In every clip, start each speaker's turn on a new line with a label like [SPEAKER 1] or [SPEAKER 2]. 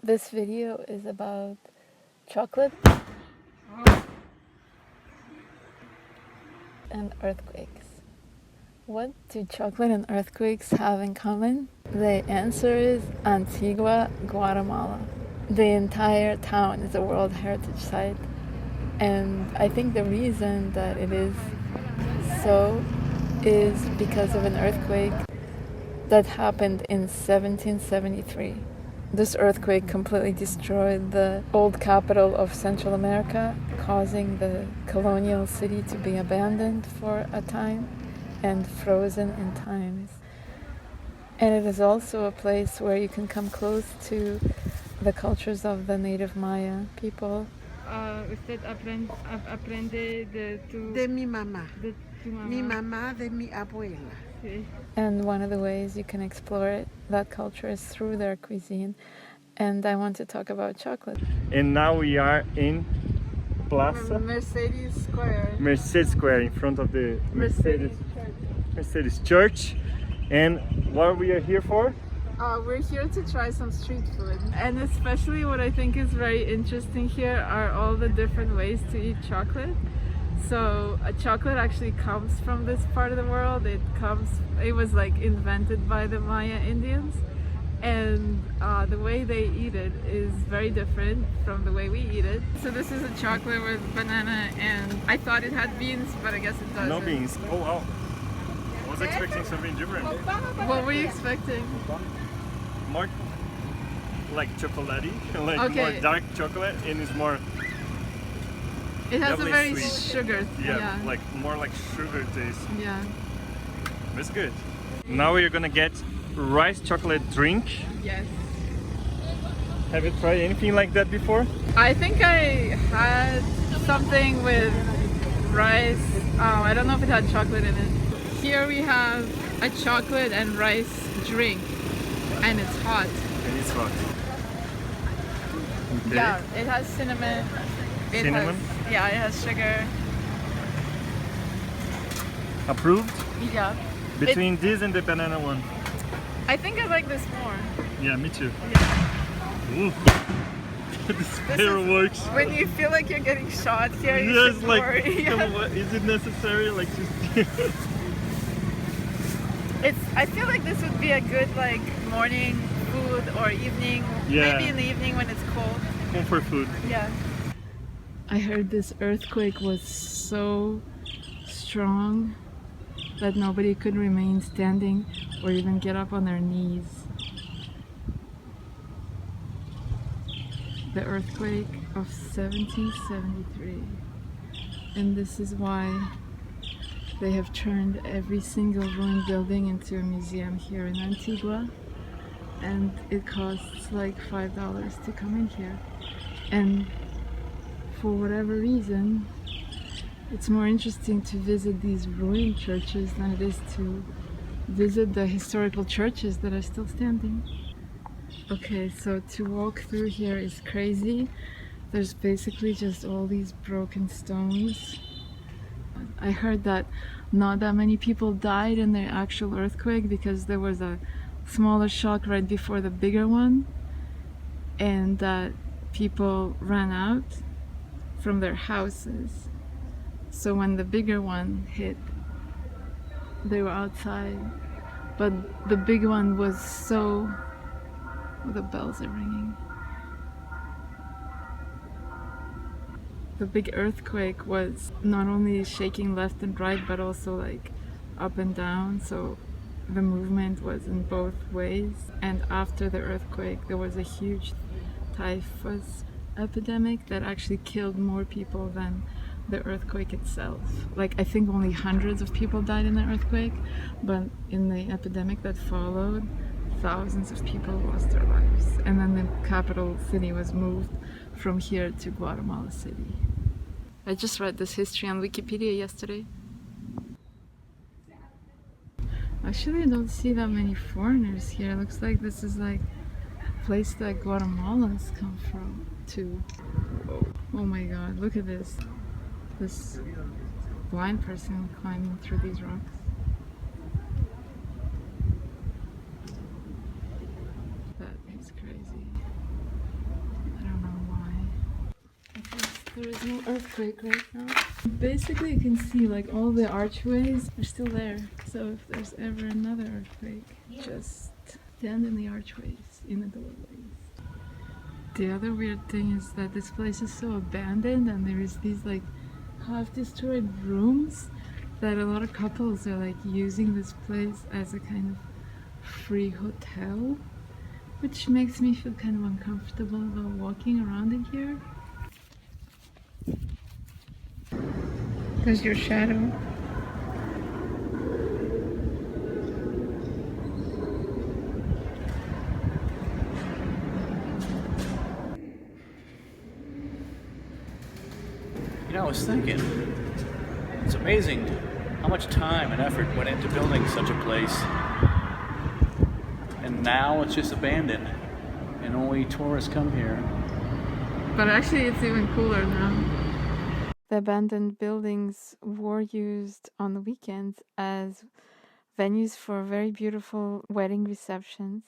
[SPEAKER 1] This video is about chocolate and earthquakes. What do chocolate and earthquakes have in common? The answer is Antigua, Guatemala. The entire town is a World Heritage Site, and I think the reason that it is so is because of an earthquake that happened in 1773. This earthquake completely destroyed the old capital of Central America, causing the colonial city to be abandoned for a time and frozen in time. And it is also a place where you can come close to the cultures of the native Maya people.
[SPEAKER 2] Usted aprende
[SPEAKER 3] de mi mamá.
[SPEAKER 2] de tu mamá.
[SPEAKER 3] Mi mamá de mi abuela.
[SPEAKER 2] Sí.
[SPEAKER 1] And one of the ways you can explore that culture is through their cuisine. And I want to talk about chocolate.
[SPEAKER 4] And now we are in Plaza
[SPEAKER 3] Mercedes Square.
[SPEAKER 4] Mercedes Square, in front of the Mercedes Church. And what we are here for?
[SPEAKER 2] We're here to try some street food, and especially what I think is very interesting here are all the different ways to eat chocolate. So chocolate actually comes from this part of the world. It was like invented by the Maya Indians, and the way they eat it is very different from the way we eat it. So this is a chocolate with banana, and I thought it had beans, but I guess it doesn't.
[SPEAKER 4] No beans. Oh wow. I was expecting something different.
[SPEAKER 2] What were you expecting?
[SPEAKER 4] More like chocolatey, like
[SPEAKER 2] Okay.
[SPEAKER 4] more dark chocolate, and it's more
[SPEAKER 2] It has a
[SPEAKER 4] Definitely
[SPEAKER 2] very
[SPEAKER 4] sweet.
[SPEAKER 2] sugar.
[SPEAKER 4] yeah, like more like sugar taste.
[SPEAKER 2] Yeah.
[SPEAKER 4] It's good. Now we're gonna get rice chocolate drink.
[SPEAKER 2] Yes.
[SPEAKER 4] Have you tried anything like that before?
[SPEAKER 2] I think I had something with rice. I don't know if it had chocolate in it. Here we have a chocolate and rice drink, and it's hot.
[SPEAKER 4] And it's hot. Okay.
[SPEAKER 2] Yeah, it has cinnamon.
[SPEAKER 4] Cinnamon?
[SPEAKER 2] It has sugar.
[SPEAKER 4] Approved?
[SPEAKER 2] Yeah.
[SPEAKER 4] Between this and the banana one.
[SPEAKER 2] I think I like this more.
[SPEAKER 4] Yeah, me too.
[SPEAKER 2] Yeah.
[SPEAKER 4] Ooh. This
[SPEAKER 2] This
[SPEAKER 4] fireworks.
[SPEAKER 2] When you feel like you're getting shot here, you
[SPEAKER 4] Yes,
[SPEAKER 2] should
[SPEAKER 4] like,
[SPEAKER 2] worry.
[SPEAKER 4] come on, is it necessary? Like, just
[SPEAKER 2] I feel like this would be a good like morning food or evening.
[SPEAKER 4] Yeah.
[SPEAKER 2] Maybe in the evening when it's cold.
[SPEAKER 4] comfort food.
[SPEAKER 2] Yeah.
[SPEAKER 1] I heard this earthquake was so strong that nobody could remain standing or even get up on their knees. The earthquake of 1773. And this is why they have turned every single ruined building into a museum here in Antigua. And it costs like $5 to come in here. And for whatever reason, it's more interesting to visit these ruined churches than it is to visit the historical churches that are still standing. Okay, so to walk through here is crazy. There's basically just all these broken stones. I heard that not that many people died in the actual earthquake because there was a smaller shock right before the bigger one, and that people ran out from their houses. So when the bigger one hit, they were outside. But the big one was so... the bells are ringing. The big earthquake was not only shaking left and right, but also like up and down. So the movement was in both ways. And after the earthquake, there was a huge typhus epidemic that actually killed more people than the earthquake itself. Like, I think only hundreds of people died in the earthquake, but in the epidemic that followed, thousands of people lost their lives. And then the capital city was moved from here to Guatemala City. I just read this history on Wikipedia yesterday. Actually, I don't see that many foreigners here. It looks like this is like a place that Guatemalans come from too. Oh my god, look at this. This blind person climbing through these rocks. That is crazy. There is no earthquake right now. Basically, you can see like all the archways are still there. So if there's ever another earthquake, just stand in the archways, in the doorways. The other weird thing is that this place is so abandoned, and there is these like half-destroyed rooms that a lot of couples are like using this place as a kind of free hotel, which makes me feel kind of uncomfortable about walking around in here. There's your shadow.
[SPEAKER 5] You know, I was thinking, it's amazing how much time and effort went into building such a place. And now it's just abandoned, and only tourists come here.
[SPEAKER 1] But actually it's even cooler now. The abandoned buildings were used on the weekends as venues for very beautiful wedding receptions.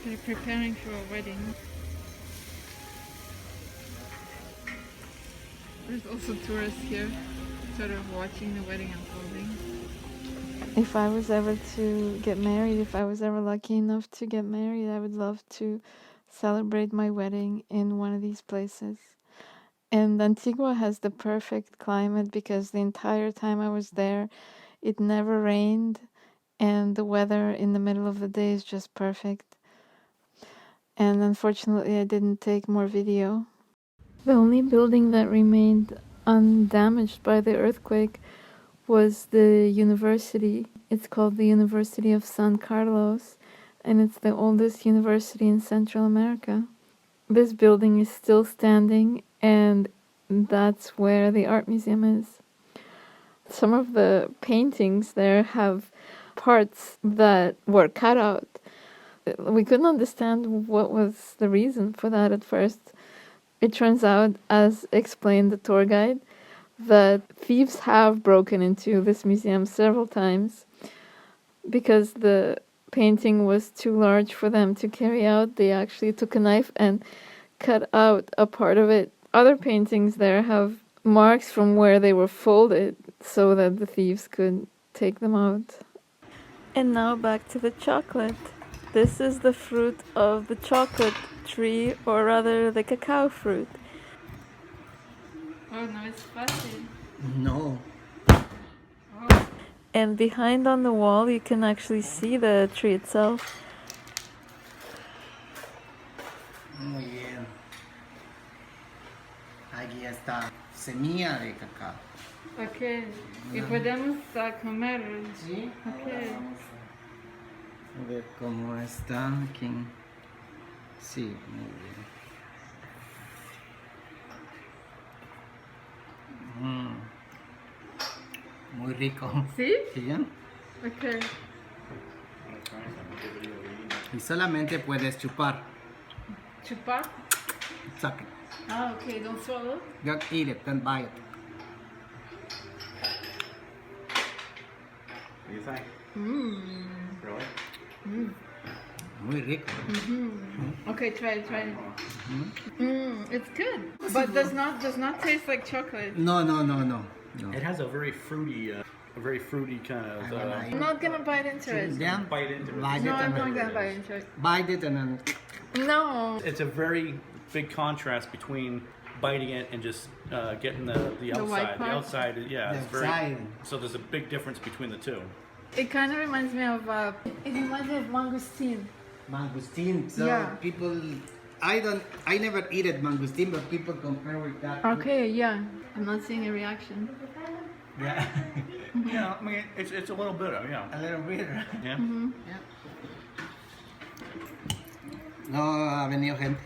[SPEAKER 1] They're preparing for a wedding. There's also tourists here, sort of watching the wedding unfolding. If I was ever to get married, if I was ever lucky enough to get married, I would love to celebrate my wedding in one of these places. And Antigua has the perfect climate because the entire time I was there, it never rained, and the weather in the middle of the day is just perfect. And unfortunately, I didn't take more video. The only building that remained undamaged by the earthquake was the university. It's called the University of San Carlos, and it's the oldest university in Central America. This building is still standing, and that's where the art museum is. Some of the paintings there have parts that were cut out. We couldn't understand what was the reason for that at first. It turns out, as explained the tour guide, that thieves have broken into this museum several times. Because the painting was too large for them to carry out, they actually took a knife and cut out a part of it. Other paintings there have marks from where they were folded so that the thieves could take them out. And now back to the chocolate. This is the fruit of the chocolate tree, or rather the cacao fruit. Oh no, it's fuzzy.
[SPEAKER 6] No.
[SPEAKER 1] And behind on the wall you can actually see the tree itself.
[SPEAKER 6] Muy bien. Aquí está semilla de cacao.
[SPEAKER 1] Ok, y podemos comer.
[SPEAKER 6] Sí.
[SPEAKER 1] Ok.
[SPEAKER 6] A ver cómo está aquí. Sí, muy bien. Muy rico.
[SPEAKER 1] ¿Sí?
[SPEAKER 6] ¿Sí?
[SPEAKER 1] Ok.
[SPEAKER 6] Y solamente puedes chupar.
[SPEAKER 1] Chupar?
[SPEAKER 6] Suck it.
[SPEAKER 1] Ah, ok, don't swallow.
[SPEAKER 6] Don't eat it, don't bite it.
[SPEAKER 5] What do you think?
[SPEAKER 1] Mmm.
[SPEAKER 5] Really?
[SPEAKER 6] Muy rico.
[SPEAKER 1] Okay, try it. It's good, but does not taste like chocolate.
[SPEAKER 6] No.
[SPEAKER 5] It has a very fruity kind of.
[SPEAKER 1] I'm not gonna bite into it.
[SPEAKER 6] Yeah.
[SPEAKER 5] Bite into it.
[SPEAKER 6] Bite
[SPEAKER 1] No,
[SPEAKER 6] it
[SPEAKER 1] I'm
[SPEAKER 6] and
[SPEAKER 1] not
[SPEAKER 6] then
[SPEAKER 1] gonna bite into it.
[SPEAKER 6] bite it and then
[SPEAKER 1] No.
[SPEAKER 5] It's a very big contrast between biting it and just getting the
[SPEAKER 1] white
[SPEAKER 5] outside. The
[SPEAKER 1] part?
[SPEAKER 5] outside, yeah,
[SPEAKER 6] The
[SPEAKER 5] it's very.
[SPEAKER 6] outside.
[SPEAKER 5] So there's a big difference between the two.
[SPEAKER 1] It kind of reminds me of mangosteen.
[SPEAKER 6] mangosteen. So
[SPEAKER 1] Yeah.
[SPEAKER 6] people, I never eat it mangosteen, but people compare with that.
[SPEAKER 1] Okay, yeah. I'm not seeing a reaction.
[SPEAKER 6] Yeah.
[SPEAKER 5] Yeah, I mean it's a little bitter, yeah.
[SPEAKER 6] A little bit.
[SPEAKER 5] Yeah.
[SPEAKER 6] Yeah. No ha venido gente.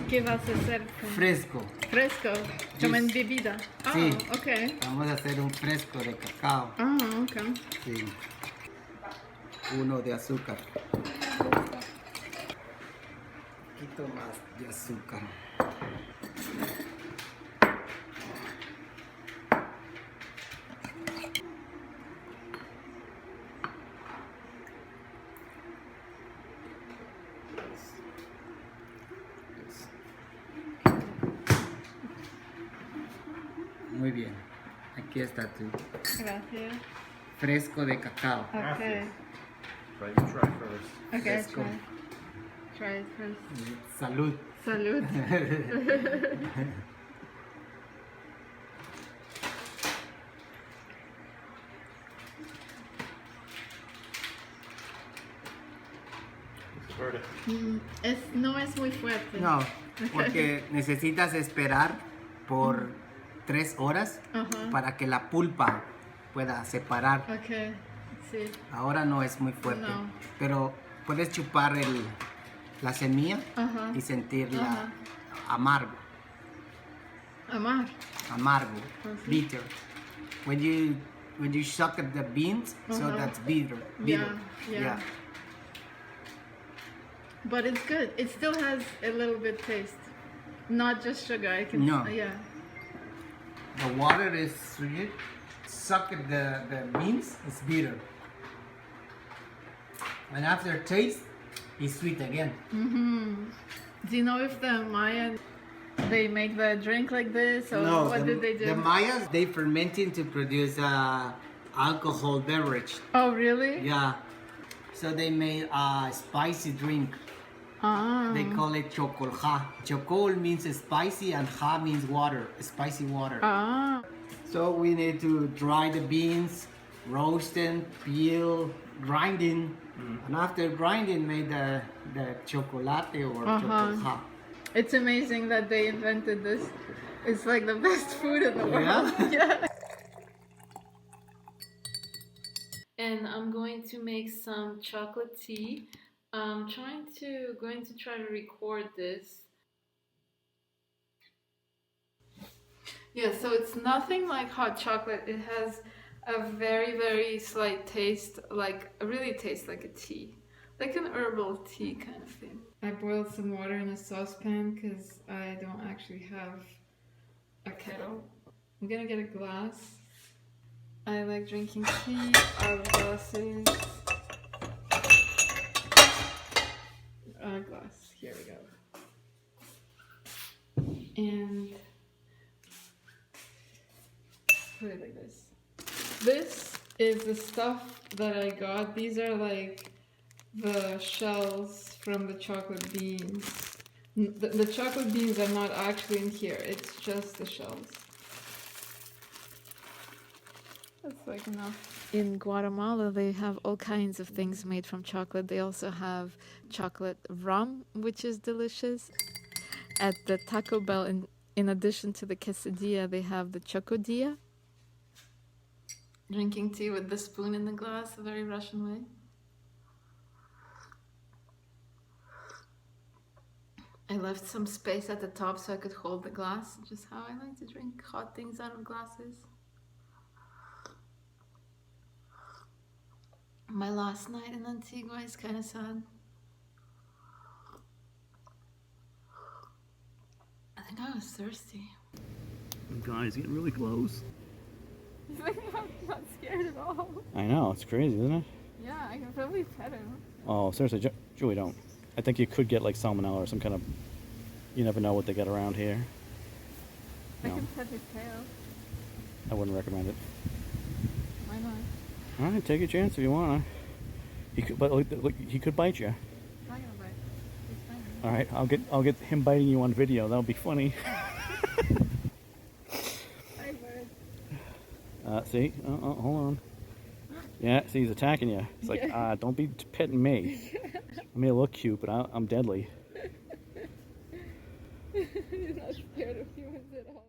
[SPEAKER 1] ¿Qué vas a hacer con
[SPEAKER 6] Fresco.
[SPEAKER 1] fresco? Como en bebida. Ah,
[SPEAKER 6] Sí.
[SPEAKER 1] okay.
[SPEAKER 6] Vamos a hacer un fresco de cacao.
[SPEAKER 1] Ah, okay.
[SPEAKER 6] Sí. Uno de azúcar. Un poquito más de azúcar. Muy bien. Aquí está tu
[SPEAKER 1] Gracias.
[SPEAKER 6] fresco de cacao.
[SPEAKER 1] Okay.
[SPEAKER 4] Try first.
[SPEAKER 1] Okay,
[SPEAKER 6] Let's go.
[SPEAKER 1] try it first.
[SPEAKER 6] Salud.
[SPEAKER 1] Salud. No es muy fuerte.
[SPEAKER 6] No, porque necesitas esperar por 3 horas
[SPEAKER 1] Ajá.
[SPEAKER 6] para que la pulpa pueda separar.
[SPEAKER 1] Okay, sí.
[SPEAKER 6] Ahora no es muy fuerte,
[SPEAKER 1] No.
[SPEAKER 6] pero puedes chupar la semilla
[SPEAKER 1] Ajá.
[SPEAKER 6] y sentirla
[SPEAKER 1] Ajá.
[SPEAKER 6] amargo,
[SPEAKER 1] Amar.
[SPEAKER 6] amargo, bitter. When you suck at the beans, so
[SPEAKER 1] Uh-huh.
[SPEAKER 6] that's bitter.
[SPEAKER 1] Yeah. But it's good. It still has a little bit taste. Not just sugar. I can.
[SPEAKER 6] No.
[SPEAKER 1] Yeah.
[SPEAKER 6] The water is sweet. Suck at the beans, it's bitter. And after taste, it's sweet again.
[SPEAKER 1] Do you know if the Maya they make the drink like this or what did they do?
[SPEAKER 6] The Mayas, they fermenting to produce alcohol beverage.
[SPEAKER 1] Oh really?
[SPEAKER 6] Yeah. So they made a spicy drink.
[SPEAKER 1] Ah.
[SPEAKER 6] They call it chocolja. Chocol means spicy and ha means water, spicy water.
[SPEAKER 1] Ah.
[SPEAKER 6] So we need to dry the beans, roast them, peel, grinding, and after grinding, made the chocolate or chocolja.
[SPEAKER 1] It's amazing that they invented this. It's like the best food in the world.
[SPEAKER 6] Yeah?
[SPEAKER 1] Yeah. And I'm going to make some chocolate tea. I'm going to try to record this. Yeah, so it's nothing like hot chocolate. It has a very, very slight taste, really tastes like a tea. Like an herbal tea kind of thing. I boiled some water in a saucepan because I don't actually have a kettle. I'm gonna get a glass. I like drinking tea out of glasses. Glass, here we go. And put it like this. This is the stuff that I got. These are like the shells from the chocolate beans. The chocolate beans are not actually in here, it's just the shells. That's like enough. In Guatemala, they have all kinds of things made from chocolate. They also have chocolate rum, which is delicious. At the Taco Bell, in addition to the quesadilla, they have the chocodilla. Drinking tea with the spoon in the glass, a very Russian way. I left some space at the top so I could hold the glass, just how I like to drink hot things out of glasses. My last night in Antigua is kind of sad. I think I was thirsty.
[SPEAKER 5] Guys, getting really close.
[SPEAKER 2] I'm not scared at all.
[SPEAKER 5] I know, it's crazy, isn't it?
[SPEAKER 2] Yeah, I can probably pet him.
[SPEAKER 5] Oh, seriously, Julie, don't. I think you could get like salmonella or some kind of. You never know what they get around here.
[SPEAKER 2] I
[SPEAKER 5] No,
[SPEAKER 2] can pet his tail.
[SPEAKER 5] I wouldn't recommend it.
[SPEAKER 2] Why not?
[SPEAKER 5] All right, take a chance if you want. He could, but look, he could bite you.
[SPEAKER 2] He's not gonna bite. He's fine.
[SPEAKER 5] All right, I'll get him biting you on video. That'll be funny.
[SPEAKER 2] Hi, bird.
[SPEAKER 5] See, hold on. Yeah, see, he's attacking you. It's like, don't be petting me. I may look cute, but I'm deadly.
[SPEAKER 2] He's not scared of humans at all.